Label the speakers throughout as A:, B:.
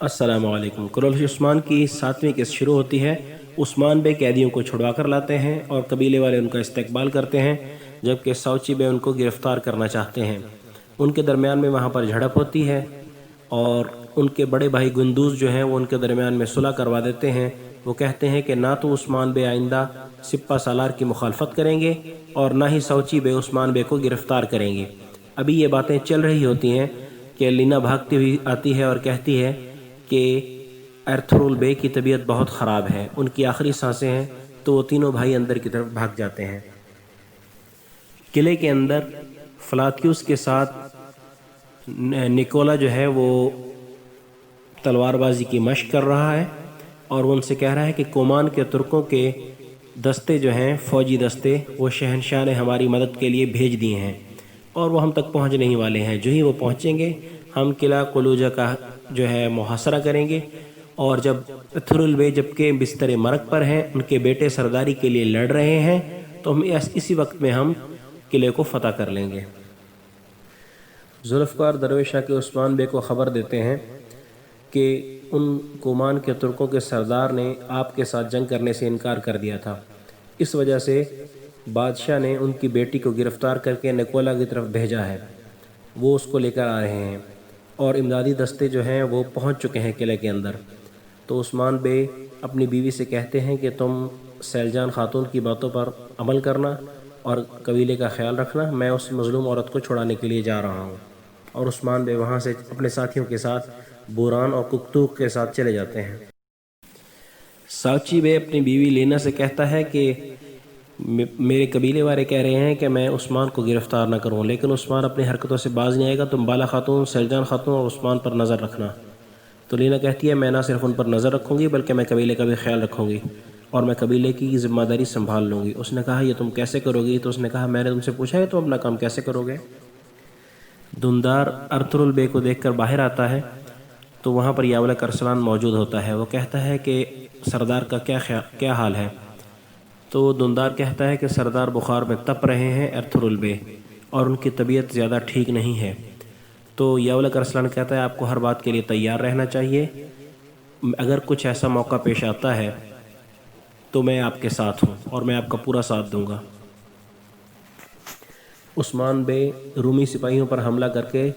A: السلام علیکم۔ قرولش عثمان کی 7ویں قسط شروع ہوتی ہے۔ عثمان بے قیدیوں کو چھڑوا کر لاتے ہیں اور قبیلے والے ان کا استقبال کرتے ہیں، جبکہ ساوچی بے ان کو گرفتار کرنا چاہتے ہیں۔ ان کے درمیان میں وہاں پر جھڑپ ہوتی ہے اور ان کے بڑے بھائی گندوز جو ہیں وہ ان کے درمیان میں صلح کروا دیتے ہیں۔ وہ کہتے ہیں کہ نہ تو عثمان بے آئندہ سپہ سالار کی مخالفت کریں گے اور نہ ہی ساوچی بے عثمان بے کو گرفتار کریں گے۔ ابھی یہ باتیں چل رہی ہوتی ہیں کہ لینا بھاگتی ہوئی آتی ہے اور کہتی ہے کہ ایرتھرول بے کی طبیعت بہت خراب ہے، ان کی آخری سانسیں ہیں، تو وہ تینوں بھائی اندر کی طرف بھاگ جاتے ہیں۔ قلعے کے اندر فلاتیوس کے ساتھ نکولا جو ہے وہ تلوار بازی کی مشق کر رہا ہے اور وہ ان سے کہہ رہا ہے کہ کومان کے ترکوں کے دستے جو ہیں، فوجی دستے، وہ شہنشاہ نے ہماری مدد کے لیے بھیج دیے ہیں اور وہ ہم تک پہنچنے ہی والے ہیں۔ جو ہی وہ پہنچیں گے ہم قلعہ قلوجہ کا جو ہے محاصرہ کریں گے، اور جب ایرتھرول بے جبکہ بستر مرگ پر ہیں، ان کے بیٹے سرداری کے لیے لڑ رہے ہیں، تو ہم اسی وقت میں ہم قلعے کو فتح کر لیں گے۔ ذوالفقار درویش شاہ کے عثمان بے کو خبر دیتے ہیں کہ ان کومان کے ترکوں کے سردار نے آپ کے ساتھ جنگ کرنے سے انکار کر دیا تھا، اس وجہ سے بادشاہ نے ان کی بیٹی کو گرفتار کر کے نکولا کی طرف بھیجا ہے۔ وہ اس کو لے کر آ رہے ہیں اور امدادی دستے جو ہیں وہ پہنچ چکے ہیں قلعے کے اندر۔ تو عثمان بے اپنی بیوی سے کہتے ہیں کہ تم سیلجان خاتون کی باتوں پر عمل کرنا اور قبیلے کا خیال رکھنا، میں اس مظلوم عورت کو چھڑانے کے لیے جا رہا ہوں۔ اور عثمان بے وہاں سے اپنے ساتھیوں کے ساتھ بوران اور ککتوک کے ساتھ چلے جاتے ہیں۔ ساوچی بے اپنی بیوی لینا سے کہتا ہے کہ میرے قبیلے والے کہہ رہے ہیں کہ میں عثمان کو گرفتار نہ کروں، لیکن عثمان اپنی حرکتوں سے باز نہیں آئے گا، تم بالا خاتون، سیلجان خاتون اور عثمان پر نظر رکھنا۔ تو لینا کہتی ہے میں نہ صرف ان پر نظر رکھوں گی بلکہ میں قبیلے کا بھی خیال رکھوں گی اور میں قبیلے کی ذمہ داری سنبھال لوں گی۔ اس نے کہا یہ تم کیسے کرو گی؟ تو اس نے کہا میں نے تم سے پوچھا ہے تم اپنا کام کیسے کرو گے؟ دندار ایرتھرول بے کو دیکھ کر باہر آتا ہے تو وہاں پر یاولک ارسلان موجود ہوتا ہے۔ وہ کہتا ہے کہ سردار کا کیا حال ہے؟ تو دندار کہتا ہے کہ سردار بخار میں تپ رہے ہیں ایرتھرول بے، اور ان کی طبیعت زیادہ ٹھیک نہیں ہے۔ تو یاولک ارسلان کہتا ہے آپ کو ہر بات کے لیے تیار رہنا چاہیے، اگر کچھ ایسا موقع پیش آتا ہے تو میں آپ کے ساتھ ہوں اور میں آپ کا پورا ساتھ دوں گا۔ عثمان بے رومی سپاہیوں پر حملہ کر کے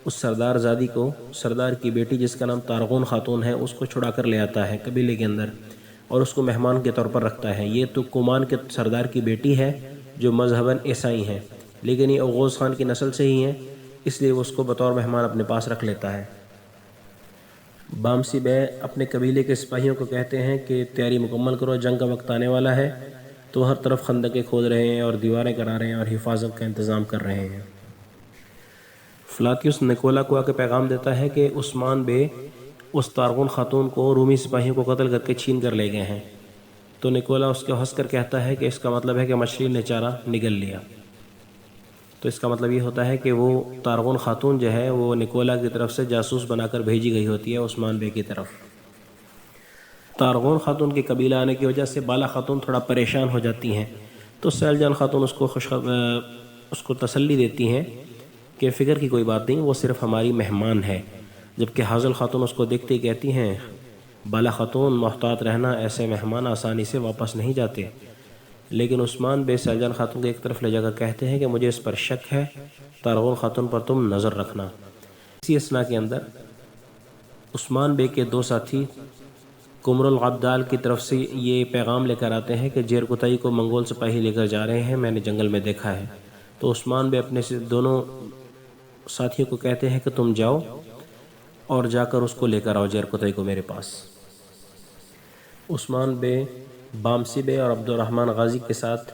A: اس سردار زادی کو، سردار کی بیٹی جس کا نام تارغون خاتون ہے، اس کو چھڑا کر لے آتا ہے قبیلے کے اندر اور اس کو مہمان کے طور پر رکھتا ہے۔ یہ تو کومان کے سردار کی بیٹی ہے جو مذہباً عیسائی ہیں، لیکن یہ اوغوز خان کی نسل سے ہی ہیں، اس لیے وہ اس کو بطور مہمان اپنے پاس رکھ لیتا ہے۔ بامسی بے اپنے قبیلے کے سپاہیوں کو کہتے ہیں کہ تیاری مکمل کرو، جنگ کا وقت آنے والا ہے۔ تو ہر طرف خندقیں کھود رہے ہیں اور دیواریں کرا رہے ہیں اور حفاظت کا انتظام کر رہے ہیں۔ فلاتیوس نکولا کو آ کے پیغام دیتا ہے کہ عثمان بے اس تارغون خاتون کو رومی سپاہیوں کو قتل کر کے چھین کر لے گئے ہیں۔ تو نکولا اس کو ہنس کر کہتا ہے کہ اس کا مطلب ہے کہ مچھلی نے چارہ نگل لیا۔ تو اس کا مطلب یہ ہوتا ہے کہ وہ تارغون خاتون جو ہے وہ نکولا کی طرف سے جاسوس بنا کر بھیجی گئی ہوتی ہے عثمان بے کی طرف۔ تارغون خاتون کے قبیلہ آنے کی وجہ سے بالا خاتون تھوڑا پریشان ہو جاتی ہیں، تو سیلجان خاتون اس کو تسلی دیتی ہیں کہ فکر کی کوئی بات نہیں، وہ صرف ہماری مہمان ہے، جبکہ حاضل خاتون اس کو دیکھتے ہی کہتی ہیں بالا خاتون محتاط رہنا، ایسے مہمان آسانی سے واپس نہیں جاتے۔ لیکن عثمان بے سیلجان خاتون کو ایک طرف لے جا کر کہتے ہیں کہ مجھے اس پر شک ہے، تارغون خاتون پر تم نظر رکھنا۔ اسی اثناء کے اندر عثمان بے کے دو ساتھی قمر العبدال کی طرف سے یہ پیغام لے کر آتے ہیں کہ جیرکتائی کو منگول سپاہی لے کر جا رہے ہیں، میں نے جنگل میں دیکھا ہے۔ تو عثمان بے اپنے سے دونوں ساتھیوں کو کہتے ہیں کہ تم جاؤ اور جا کر اس کو لے کر آؤ جیرکتائی کو میرے پاس۔ عثمان بے بامسی بے اور عبد الرحمن غازی کے ساتھ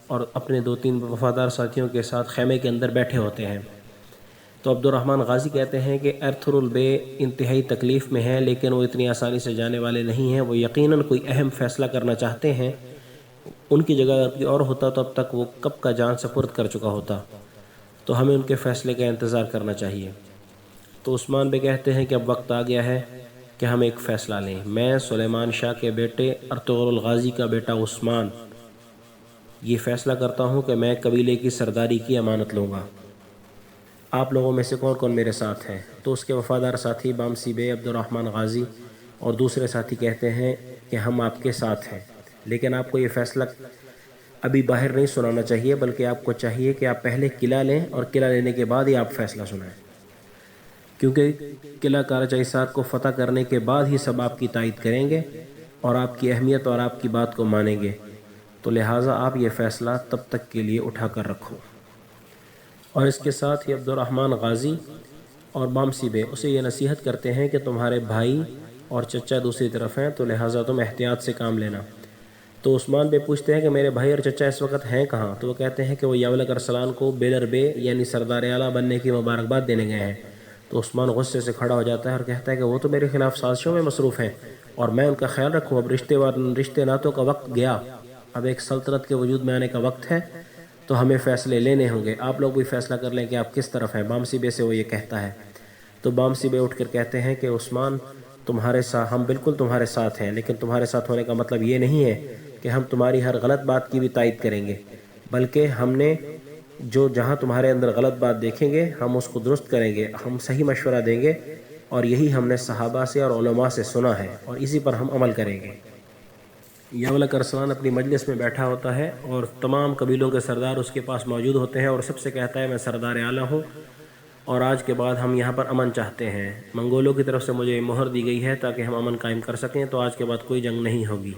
A: اور اپنے 2-3 وفادار ساتھیوں کے ساتھ خیمے کے اندر بیٹھے ہوتے ہیں۔ تو عبد الرحمن غازی کہتے ہیں کہ ایرتھرول بے انتہائی تکلیف میں ہیں، لیکن وہ اتنی آسانی سے جانے والے نہیں ہیں، وہ یقیناً کوئی اہم فیصلہ کرنا چاہتے ہیں۔ ان کی جگہ اگر کوئی اور ہوتا تو اب تک وہ کب کا جان سپرد کر چکا ہوتا، تو ہمیں ان کے فیصلے کا انتظار کرنا چاہیے۔ تو عثمان بے کہتے ہیں کہ اب وقت آ گیا ہے کہ ہم ایک فیصلہ لیں، میں سلیمان شاہ کے بیٹے ارطغرل غازی کا بیٹا عثمان یہ فیصلہ کرتا ہوں کہ میں قبیلے کی سرداری کی امانت لوں گا۔ آپ لوگوں میں سے کون کون میرے ساتھ ہیں؟ تو اس کے وفادار ساتھی بامسی بے، عبد الرحمن غازی اور دوسرے ساتھی کہتے ہیں کہ ہم آپ کے ساتھ ہیں، لیکن آپ کو یہ فیصلہ ابھی باہر نہیں سنانا چاہیے، بلکہ آپ کو چاہیے کہ آپ پہلے قلعہ لیں اور قلعہ لینے کے بعد ہی آپ فیصلہ سنائیں، کیونکہ قلعہ کارچا حصار کو فتح کرنے کے بعد ہی سب آپ کی تائید کریں گے اور آپ کی اہمیت اور آپ کی بات کو مانیں گے، تو لہٰذا آپ یہ فیصلہ تب تک کے لیے اٹھا کر رکھو۔ اور اس کے ساتھ ہی عبد الرحمن غازی اور بامسی بے اسے یہ نصیحت کرتے ہیں کہ تمہارے بھائی اور چچا دوسری طرف ہیں، تو لہٰذا تم احتیاط سے کام لینا۔ تو عثمان بے پوچھتے ہیں کہ میرے بھائی اور چچا اس وقت ہیں کہاں؟ تو وہ کہتے ہیں کہ وہ یولک ارسلان کو بیدر بے یعنی سردار اعلیٰ بننے کی مبارکباد دینے گئے ہیں۔ تو عثمان غصے سے کھڑا ہو جاتا ہے اور کہتا ہے کہ وہ تو میرے خلاف سازشوں میں مصروف ہیں اور میں ان کا خیال رکھوں؟ اب رشتے ناتوں کا وقت گیا، اب ایک سلطنت کے وجود میں آنے کا وقت ہے، تو ہمیں فیصلے لینے ہوں گے، آپ لوگ بھی فیصلہ کر لیں کہ آپ کس طرف ہیں۔ بامسی بے سے وہ یہ کہتا ہے، تو بامسی بے اٹھ کر کہتے ہیں کہ عثمان ہم بالکل تمہارے ساتھ ہیں، لیکن تمہارے ساتھ ہونے کا مطلب یہ نہیں ہے کہ ہم تمہاری ہر غلط بات کی بھی تائید کریں گے، بلکہ ہم نے جہاں تمہارے اندر غلط بات دیکھیں گے ہم اس کو درست کریں گے، ہم صحیح مشورہ دیں گے، اور یہی ہم نے صحابہ سے اور علماء سے سنا ہے اور اسی پر ہم عمل کریں گے۔ یولک ارسلان اپنی مجلس میں بیٹھا ہوتا ہے اور تمام قبیلوں کے سردار اس کے پاس موجود ہوتے ہیں اور سب سے کہتا ہے میں سردار اعلیٰ ہوں اور آج کے بعد ہم یہاں پر امن چاہتے ہیں، منگولوں کی طرف سے مجھے مہر دی گئی ہے تاکہ ہم امن قائم کر سکیں، تو آج کے بعد کوئی جنگ نہیں ہوگی۔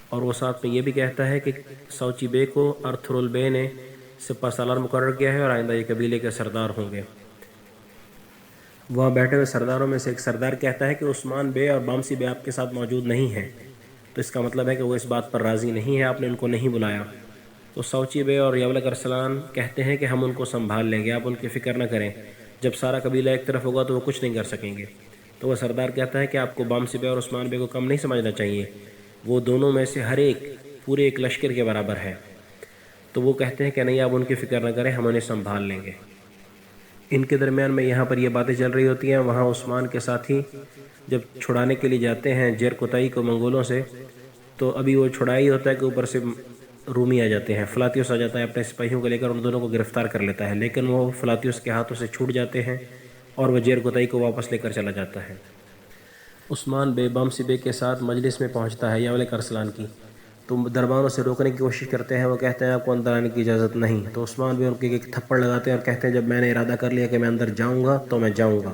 A: اور وہ ساتھ میں یہ بھی کہتا ہے کہ سوچی بے کو ارتھرل بے نے سپہ سالار مقرر کیا ہے اور آئندہ یہ قبیلے کے سردار ہوں گے۔ وہاں بیٹھے ہوئے سرداروں میں سے ایک سردار کہتا ہے کہ عثمان بے اور بامسی بے آپ کے ساتھ موجود نہیں ہیں، تو اس کا مطلب ہے کہ وہ اس بات پر راضی نہیں ہے، آپ نے ان کو نہیں بلایا۔ تو سوچی بے اور یولک ارسلان کہتے ہیں کہ ہم ان کو سنبھال لیں گے، آپ ان کی فکر نہ کریں، جب سارا قبیلہ ایک طرف ہوگا تو وہ کچھ نہیں کر سکیں گے۔ تو وہ سردار کہتا ہے کہ آپ کو بامسی بے اور عثمان بے کو کم نہیں سمجھنا چاہیے، وہ دونوں میں سے ہر ایک پورے ایک لشکر کے برابر ہے۔ تو وہ کہتے ہیں کہ نہیں، آپ ان کی فکر نہ کریں، ہم انہیں سنبھال لیں گے۔ ان کے درمیان میں یہاں پر یہ باتیں چل رہی ہوتی ہیں، وہاں عثمان کے ساتھی جب چھڑانے کے لیے جاتے ہیں جیر کوتائی کو منگولوں سے، تو ابھی وہ چھڑائی ہوتا ہے کہ اوپر سے رومی آ جاتے ہیں، فلاتیوس آ جاتا ہے اپنے سپاہیوں کو لے کر، ان دونوں کو گرفتار کر لیتا ہے، لیکن وہ فلاتیوس کے ہاتھوں سے چھوٹ جاتے ہیں اور وہ جیر کوتائی کو واپس لے کر چلا جاتا ہے۔ عثمان بے بامسی بے کے ساتھ مجلس میں پہنچتا ہے یولک ارسلان کی، تو دربانوں سے روکنے کی کوشش کرتے ہیں، وہ کہتے ہیں آپ کو اندر آنے کی اجازت نہیں۔ تو عثمان بے ان کے ایک تھپڑ لگاتے ہیں اور کہتے ہیں جب میں نے ارادہ کر لیا کہ میں اندر جاؤں گا تو میں جاؤں گا۔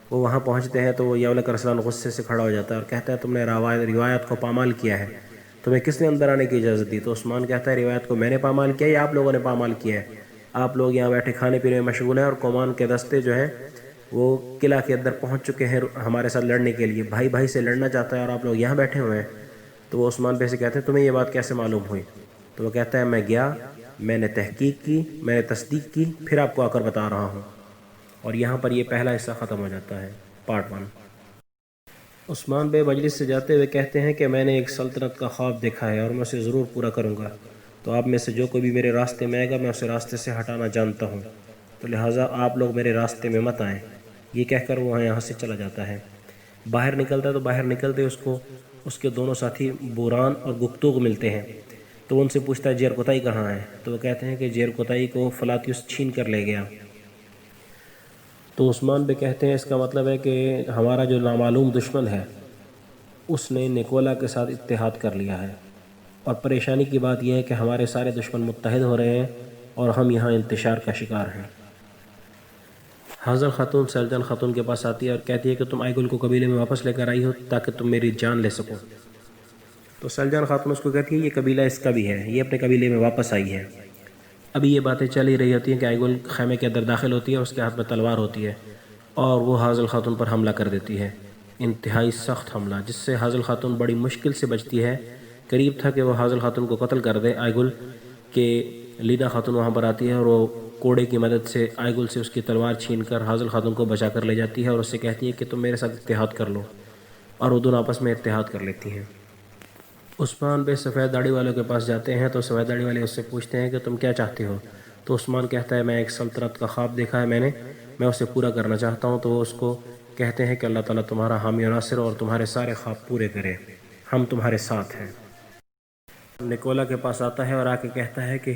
A: وہ وہاں پہنچتے ہیں تو وہ یولک ارسلان غصے سے کھڑا ہو جاتا ہے اور کہتا ہے تم نے روایت کو پامال کیا ہے، تمہیں کس نے اندر آنے کی اجازت دی؟ تو عثمان کہتا ہے روایت کو میں نے پامال کیا یا آپ لوگوں نے پامال کیا ہے؟ آپ لوگ یہاں بیٹھے کھانے پینے میں مشغول ہیں اور کومان کے دستے جو ہیں وہ قلعہ کے اندر پہنچ چکے ہیں ہمارے ساتھ لڑنے کے لیے، بھائی بھائی سے لڑنا چاہتا ہے اور آپ لوگ یہاں بیٹھے ہوئے ہیں۔ تو وہ عثمان بے سے کہتے ہیں تمہیں یہ بات کیسے معلوم ہوئی؟ تو وہ کہتا ہے میں گیا، میں نے تحقیق کی، میں نے تصدیق کی، پھر آپ کو آ کر بتا رہا ہوں۔ اور یہاں پر یہ پہلا حصہ ختم ہو جاتا ہے، پارٹ 1۔ عثمان بے مجلس سے جاتے ہوئے کہتے ہیں کہ میں نے ایک سلطنت کا خواب دیکھا ہے اور میں اسے ضرور پورا کروں گا، تو آپ میں سے جو کوئی بھی میرے راستے میں آئے گا میں اسے راستے سے ہٹانا جانتا ہوں، تو لہٰذا آپ لوگ میرے راستے میں مت آئیں۔ یہ کہہ کر وہ یہاں سے چلا جاتا ہے۔ باہر نکلتا ہے تو باہر نکلتے اس کے دونوں ساتھی بوران اور گکتوگ ملتے ہیں، تو ان سے پوچھتا ہے جیر کوتائی کہاں ہے؟ تو وہ کہتے ہیں کہ جیر کوتائی کو فلاتیوس چھین کر لے گیا۔ تو عثمان بے کہتے ہیں اس کا مطلب ہے کہ ہمارا جو نامعلوم دشمن ہے اس نے نکولا کے ساتھ اتحاد کر لیا ہے، اور پریشانی کی بات یہ ہے کہ ہمارے سارے دشمن متحد ہو رہے ہیں اور ہم یہاں انتشار کا شکار ہیں۔ حاضر خاتون سیلجان خاتون کے پاس آتی ہے اور کہتی ہے کہ تم آئیگل کو قبیلے میں واپس لے کر آئی ہو تاکہ تم میری جان لے سکو۔ تو سیلجان خاتون اس کو کہتی ہے یہ قبیلہ اس کا بھی ہے، یہ اپنے قبیلے میں واپس آئی ہے۔ ابھی یہ باتیں چل ہی رہی ہوتی ہیں کہ آئیگل خیمے کے اندر داخل ہوتی ہے، اس کے ہاتھ میں تلوار ہوتی ہے اور وہ حاضر خاتون پر حملہ کر دیتی ہے، انتہائی سخت حملہ، جس سے حاضر خاتون بڑی مشکل سے بچتی ہے۔ قریب تھا کہ وہ حاضر خاتون کو قتل کر دے آئیگل کہ لینا خاتون وہاں پر آتی ہے اور وہ کوڑے کی مدد سے آئیگل سے اس کی تلوار چھین کر حاضر خاتون کو بچا کر لے جاتی ہے اور اس سے کہتی ہے کہ تم میرے ساتھ اتحاد کر لو، اور وہ دونوں آپس میں اتحاد کر لیتی ہیں۔ عثمان بے سفید داڑھی والوں کے پاس جاتے ہیں تو سفید داڑھی والے اس سے پوچھتے ہیں کہ تم کیا چاہتے ہو؟ تو عثمان کہتا ہے میں ایک سلطنت کا خواب دیکھا ہے میں اسے پورا کرنا چاہتا ہوں۔ تو وہ اس کو کہتے ہیں کہ اللہ تعالیٰ تمہارا حامی و ناصر اور تمہارے سارے خواب پورے کرے، ہم تمہارے ساتھ ہیں۔ نکولا کے پاس آتا ہے اور آ کے کہتا ہے کہ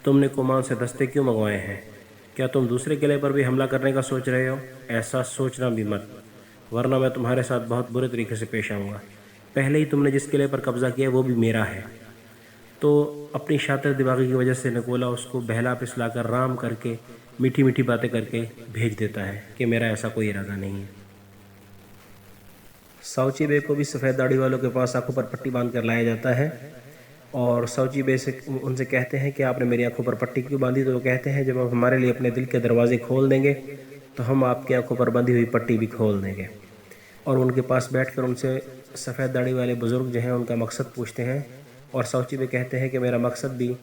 A: تم نے کومان سے دستے کیوں منگوائے ہیں؟ کیا تم دوسرے قلعے پر بھی حملہ کرنے کا سوچ رہے ہو؟ ایسا سوچنا بھی مت، ورنہ میں تمہارے ساتھ بہت برے طریقے سے پیش آؤں گا۔ پہلے ہی تم نے جس قلعے پر قبضہ کیا وہ بھی میرا ہے۔ تو اپنی شاطر دماغی کی وجہ سے نکولا اس کو بہلا پسلا کر رام کر کے میٹھی میٹھی باتیں کر کے بھیج دیتا ہے کہ میرا ایسا کوئی ارادہ نہیں ہے۔ ساؤچی بے کو بھی سفید داڑھی والوں کے پاس آنکھوں پر پٹی باندھ کر لایا جاتا ہے، اور ساؤچی بے سے ان سے کہتے ہیں کہ آپ نے میری آنکھوں پر پٹی کیوں باندھی؟ تو وہ کہتے ہیں جب آپ ہمارے لیے اپنے دل کے دروازے کھول دیں گے تو ہم آپ کی آنکھوں پر بندھی ہوئی پٹی بھی کھول دیں گے۔ اور ان کے پاس بیٹھ کر ان سے سفید داڑھی والے بزرگ جو ہیں ان کا مقصد پوچھتے ہیں، اور ساؤچی بے کہتے ہیں کہ میرا مقصد بھی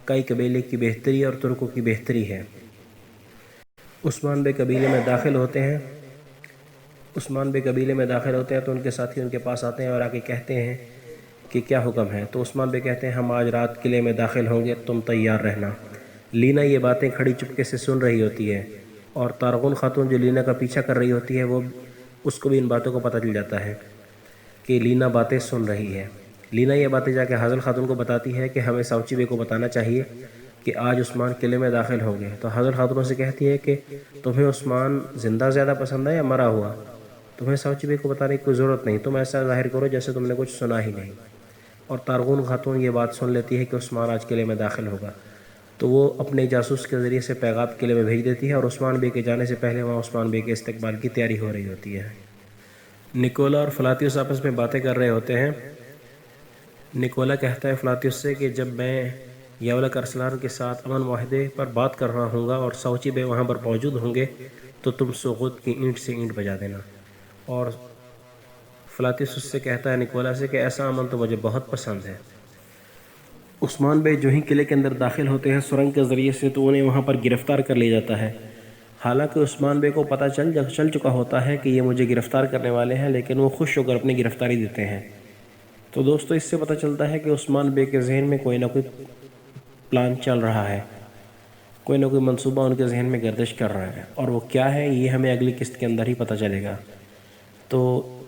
A: کئی قبیلے کی بہتری اور ترکوں کی بہتری ہے۔ عثمان بے قبیلے میں داخل ہوتے ہیں تو ان کے ساتھی ان کے پاس آتے ہیں اور آ کے کہتے ہیں کہ کیا حکم ہے؟ تو عثمان بے کہتے ہیں ہم آج رات قلعے میں داخل ہوں گے، تم تیار رہنا۔ لینا یہ باتیں کھڑی چپکے سے سن رہی ہوتی ہے، اور تارغن خاتون جو لینا کا پیچھا کر رہی ہوتی ہے وہ اس کو بھی ان باتوں کو پتہ چل جاتا ہے کہ لینا باتیں سن رہی ہے۔ لینا یہ باتیں جا کے حاضل خاتون کو بتاتی ہے کہ ہمیں ساؤچی بے کو بتانا چاہیے کہ آج عثمان قلعے میں داخل ہوں گے۔ تو حاضل خاتون سے کہتی ہے کہ تمہیں عثمان زندہ زیادہ پسند ہے یا مرا ہوا؟ تمہیں ساؤچی بے کو بتانے کی کوئی ضرورت نہیں، تم ایسا ظاہر کرو جیسے تم نے کچھ سنا ہی نہیں۔ اور تارغون خاتون یہ بات سن لیتی ہے کہ عثمان آج قلعے میں داخل ہوگا، تو وہ اپنے جاسوس کے ذریعے سے پیغام قلعے میں بھیج دیتی ہے، اور عثمان بے کے جانے سے پہلے وہاں عثمان بے کے استقبال کی تیاری ہو رہی ہوتی ہے۔ نکولا اور فلاتیوس آپس میں باتیں کر رہے ہوتے ہیں۔ نکولا کہتا ہے فلاتیوس سے کہ جب میں یولک ارسلان کے ساتھ امن معاہدے پر بات کر رہا ہوں گا اور ساؤچی بے وہاں پر موجود ہوں گے تو تم سوغوت کی اینٹ سے اینٹ بجا دینا۔ اور فلاتیوس اس سے کہتا ہے نکولا سے کہ ایسا امن تو مجھے بہت پسند ہے۔ عثمان بے جو ہی قلعے کے اندر داخل ہوتے ہیں سرنگ کے ذریعے سے تو انہیں وہاں پر گرفتار کر لیا جاتا ہے۔ حالانکہ عثمان بے کو پتہ چل چکا ہوتا ہے کہ یہ مجھے گرفتار کرنے والے ہیں، لیکن وہ خوش ہو کر اپنی گرفتاری دیتے ہیں۔ تو دوستو اس سے پتہ چلتا ہے کہ عثمان بے کے ذہن میں کوئی نہ کوئی پلان چل رہا ہے، کوئی نہ کوئی منصوبہ ان کے ذہن میں گردش کر رہا ہے، اور وہ کیا ہے یہ ہمیں اگلی قسط کے اندر ہی پتہ چلے گا۔ تو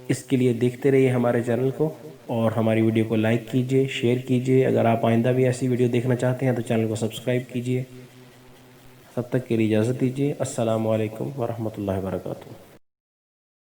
A: اس کے لیے دیکھتے رہیے ہمارے چینل کو، اور ہماری ویڈیو کو لائک کیجئے، شیئر کیجئے۔ اگر آپ آئندہ بھی ایسی ویڈیو دیکھنا چاہتے ہیں تو چینل کو سبسکرائب کیجئے۔ تب تک کے لیے اجازت دیجیے۔ السلام علیکم ورحمۃ اللہ وبرکاتہ۔